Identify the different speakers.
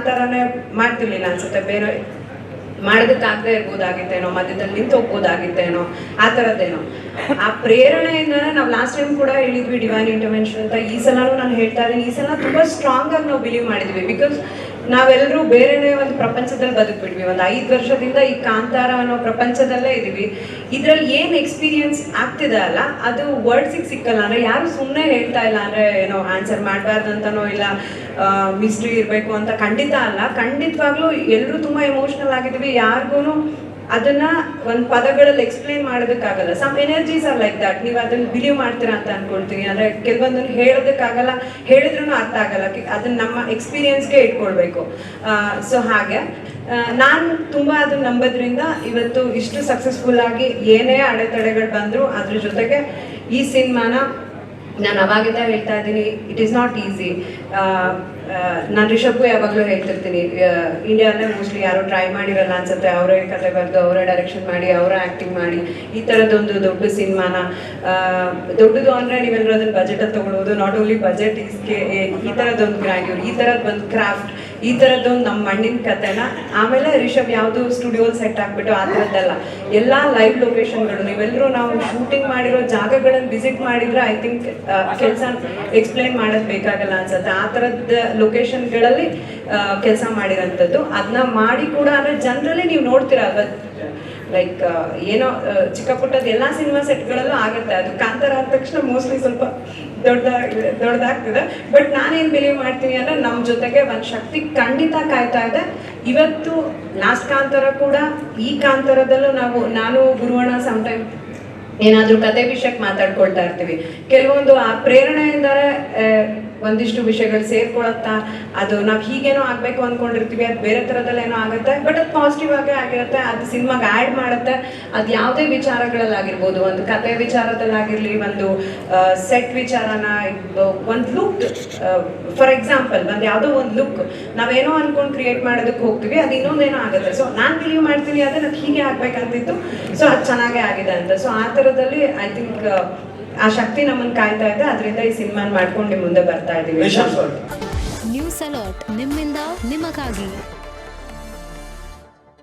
Speaker 1: ಕಾಂತಾರನೇ ಮಾಡ್ತಿರ್ಲಿಲ್ಲ ಅನ್ಸುತ್ತೆ, ಬೇರೆ ಮಾಡೋದಕ್ಕಾಗದೇ ಇರ್ಬೋದಾಗಿತ್ತೇನೋ, ಮಧ್ಯದಲ್ಲಿ ನಿಂತು ಹೋಗ್ಬೋದಾಗಿತ್ತೇನೋ, ಆ ಥರದ್ದೇನೋ. ಆ ಪ್ರೇರಣೆಯಿಂದ ನಾವು ಲಾಸ್ಟ್ ಟೈಮ್ ಕೂಡ ಹೇಳಿದ್ವಿ ಡಿವೈನ್ ಇಂಟರ್ವೆನ್ಷನ್ ಅಂತ. ಈ ಸಲನೂ ನಾನು ಹೇಳ್ತಾ ಇದ್ದೀನಿ, ಈ ಸಲ ತುಂಬ ಸ್ಟ್ರಾಂಗ್ ಆಗಿ ನಾವು ಬಿಲೀವ್ ಮಾಡಿದ್ವಿ. ಬಿಕಾಸ್ ನಾವೆಲ್ಲರೂ ಬೇರೆನೇ ಒಂದು ಪ್ರಪಂಚದಲ್ಲಿ ಬದುಕ್ಬಿಟ್ವಿ. ಒಂದು 5 ವರ್ಷದಿಂದ ಈ ಕಾಂತಾರ ಅನ್ನೋ ಪ್ರಪಂಚದಲ್ಲೇ ಇದೀವಿ. ಇದ್ರಲ್ಲಿ ಏನು ಎಕ್ಸ್ಪೀರಿಯನ್ಸ್ ಆಗ್ತಿದೆ ಅಲ್ಲ, ಅದು ವರ್ಡ್ಸಿಗೆ ಸಿಕ್ಕಲ್ಲ. ಅಂದರೆ ಯಾರು ಸುಮ್ಮನೆ ಹೇಳ್ತಾ ಇಲ್ಲ, ಅಂದರೆ ಏನೋ ಆನ್ಸರ್ ಮಾಡಬಾರ್ದಂತನೋ ಇಲ್ಲ ಮಿಸ್ಟ್ರಿ ಇರಬೇಕು ಅಂತ ಖಂಡಿತ ಅಲ್ಲ. ಖಂಡಿತವಾಗ್ಲೂ ಎಲ್ಲರೂ ತುಂಬ ಎಮೋಷ್ನಲ್ ಆಗಿದ್ವಿ. ಯಾರಿಗೂ ಅದನ್ನ ಒಂದು ಪದಗಳಲ್ಲಿ ಎಕ್ಸ್ಪ್ಲೇನ್ ಮಾಡೋದಕ್ಕಾಗಲ್ಲ. Some energies are like that. ನೀವು ಅದನ್ನ ಬಿಲೀವ್ ಮಾಡ್ತೀರಾ ಅಂತ ಅನ್ಕೊಳ್ತೀನಿ. ಅಂದರೆ ಕೆಲವೊಂದನ್ನು ಹೇಳೋದಕ್ಕಾಗಲ್ಲ, ಹೇಳಿದ್ರೂ ಅರ್ಥ ಆಗಲ್ಲ. ಅದನ್ನ ನಮ್ಮ ಎಕ್ಸ್ಪೀರಿಯನ್ಸ್ಗೆ ಇಟ್ಕೊಳ್ಬೇಕು. ಸೊ ಹಾಗೆ ನಾನು ತುಂಬ ಅದನ್ನ ನಂಬೋದ್ರಿಂದ ಇವತ್ತು ಇಷ್ಟು ಸಕ್ಸಸ್ಫುಲ್ ಆಗಿ ಏನೇ ಅಡೆತಡೆಗಳು ಬಂದರೂ ಅದ್ರ ಜೊತೆಗೆ ಈ ಸಿನಿಮಾನ ನಾನು ಅವಾಗಿಂದ ಹೇಳ್ತಾ ಇದ್ದೀನಿ, ಇಟ್ ಈಸ್ ನಾಟ್ ಈಸಿ. ನಾನು ರಿಷಬ್ಗೂ ಯಾವಾಗಲೂ ಹೇಳ್ತಿರ್ತೀನಿ, ಇಂಡಿಯಾದಲ್ಲೇ ಮೋಸ್ಟ್ಲಿ ಯಾರು ಟ್ರೈ ಮಾಡಿರಲ್ಲ ಅನ್ಸುತ್ತೆ. ಅವರೇ ಕತೆ ಬರೆದು, ಅವರೇ ಡೈರೆಕ್ಷನ್ ಮಾಡಿ, ಅವರೇ ಆ್ಯಕ್ಟಿಂಗ್ ಮಾಡಿ ಈ ಥರದ್ದೊಂದು ದೊಡ್ಡ ಸಿನಿಮಾನ, ದೊಡ್ಡದು ಅಂದರೆ ನೀವೆಲ್ಲರೂ ಅದನ್ನು ಬಜೆಟಲ್ಲಿ ತೊಗೊಳ್ಳೋದು, ನಾಟ್ ಓನ್ಲಿ ಬಜೆಟ್ ಈಸ್ಗೆ, ಈ ಥರದ್ದೊಂದು ಗ್ರ್ಯಾಂಡ್ಯೂರ್, ಈ ಥರದ್ದು ಒಂದು ಕ್ರಾಫ್ಟ್, ಈ ಥರದ್ದೊಂದು ನಮ್ಮ ಮಣ್ಣಿನ ಕತೆನ. ಆಮೇಲೆ ರಿಷಬ್ ಯಾವುದು ಸ್ಟುಡಿಯೋಲ್ ಸೆಟ್ ಆಗಿಬಿಟ್ಟು ಆ ಥರದ್ದೆಲ್ಲ ಎಲ್ಲ ಲೈವ್ ಲೊಕೇಶನ್ಗಳು, ನೀವೆಲ್ಲರೂ ನಾವು ಶೂಟಿಂಗ್ ಮಾಡಿರೋ ಜಾಗಗಳನ್ನು ವಿಸಿಟ್ ಮಾಡಿದರೆ ಐ ಥಿಂಕ್ ಕೆಲಸ ಎಕ್ಸ್ಪ್ಲೈನ್ ಮಾಡೋದು ಬೇಕಾಗಲ್ಲ ಅನ್ಸುತ್ತೆ. ಆ ಥರದ ಲೊಕೇಶನ್ಗಳಲ್ಲಿ ಕೆಲಸ ಮಾಡಿರೋಂಥದ್ದು. ಅದನ್ನ ಮಾಡಿ ಕೂಡ ಅಂದರೆ ಜನರಲ್ಲಿ ನೀವು ನೋಡ್ತೀರಾ ಅಲ್ವ, ಲೈಕ್ ಏನೋ ಚಿಕ್ಕ ಪುಟ್ಟದ ಎಲ್ಲ ಸಿನಿಮಾ ಸೆಟ್ಗಳಲ್ಲೂ ಆಗುತ್ತೆ. ಅದು ಕಾಂತಾರ ಆದ ತಕ್ಷಣ ಮೋಸ್ಟ್ಲಿ ಸ್ವಲ್ಪ ದೊಡ್ಡದಾಗ್ತದೆ. ಬಟ್ ನಾನೇನು ಬಿಲೀವ್ ಮಾಡ್ತೀನಿ ಅಂದರೆ ನಮ್ಮ ಜೊತೆಗೆ ಒಂದು ಶಕ್ತಿ ಖಂಡಿತ ಕಾಯ್ತಾ ಇದೆ. ಇವತ್ತು ಲಾಸ್ಟ್ ಕಾಂತಾರ ಕೂಡ ಈ ಕಾಂತಾರದಲ್ಲೂ ನಾನು ಗುರುವಣ್ಣ ಸಮ್ಟೈಮ್ ಏನಾದರೂ ಕತೆ ವಿಷಯಕ್ಕೆ ಮಾತಾಡ್ಕೊಳ್ತಾ ಇರ್ತೀವಿ. ಕೆಲವೊಂದು ಆ ಪ್ರೇರಣೆಯಿಂದಲೇ ಒಂದಿಷ್ಟು ವಿಷಯಗಳು ಸೇರ್ಕೊಳತ್ತಾ, ಅದು ನಾವು ಹೀಗೇನೋ ಆಗಬೇಕು ಅಂದ್ಕೊಂಡಿರ್ತೀವಿ, ಅದು ಬೇರೆ ಥರದಲ್ಲೇನೋ ಆಗುತ್ತೆ. ಬಟ್ ಅದು ಪಾಸಿಟಿವ್ ಆಗೇ ಆಗಿರುತ್ತೆ, ಅದು ಸಿನಿಮಾಗೆ ಆ್ಯಡ್ ಮಾಡುತ್ತೆ. ಅದು ಯಾವುದೇ ವಿಚಾರಗಳಲ್ಲಾಗಿರ್ಬೋದು, ಒಂದು ಕತೆ ವಿಚಾರದಲ್ಲಾಗಿರಲಿ, ಒಂದು ಸೆಟ್ ವಿಚಾರನ, ಒಂದು ಲುಕ್, ಫಾರ್ ಎಕ್ಸಾಂಪಲ್ ಒಂದು ಯಾವುದೋ ಒಂದು ಲುಕ್ ನಾವೇನೋ ಅಂದ್ಕೊಂಡು ಕ್ರಿಯೇಟ್ ಮಾಡೋದಕ್ಕೆ ಹೋಗ್ತೀವಿ, ಅದು ಇನ್ನೊಂದೇನೋ ಆಗುತ್ತೆ. ಸೊ ನಾನು ಬಿಲೀವ್ ಮಾಡ್ತೀನಿ ಆದರೆ ಅದು ಹೀಗೆ ಆಗ್ಬೇಕಂತಿತ್ತು, ಸೊ ಅದು ಚೆನ್ನಾಗೇ ಆಗಿದೆ ಅಂತ. ಸೊ ಆ ಥರದಲ್ಲಿ ಐ ಥಿಂಕ್ ಆ ಶಕ್ತಿ ನಮ್ಮನ್ನು ಕಾಯ್ತಾ ಇದೆ. ಅದರಿಂದ ಈ ಸಿನಿಮಾ ಮಾಡ್ಕೊಂಡು ಮುಂದೆ ಬರ್ತಾ ಇದ್ದೀವಿ.
Speaker 2: ನ್ಯೂಸ್ ಅಲರ್ಟ್ ನಿಮ್ಮಿಂದ ನಿಮಗಾಗಿ.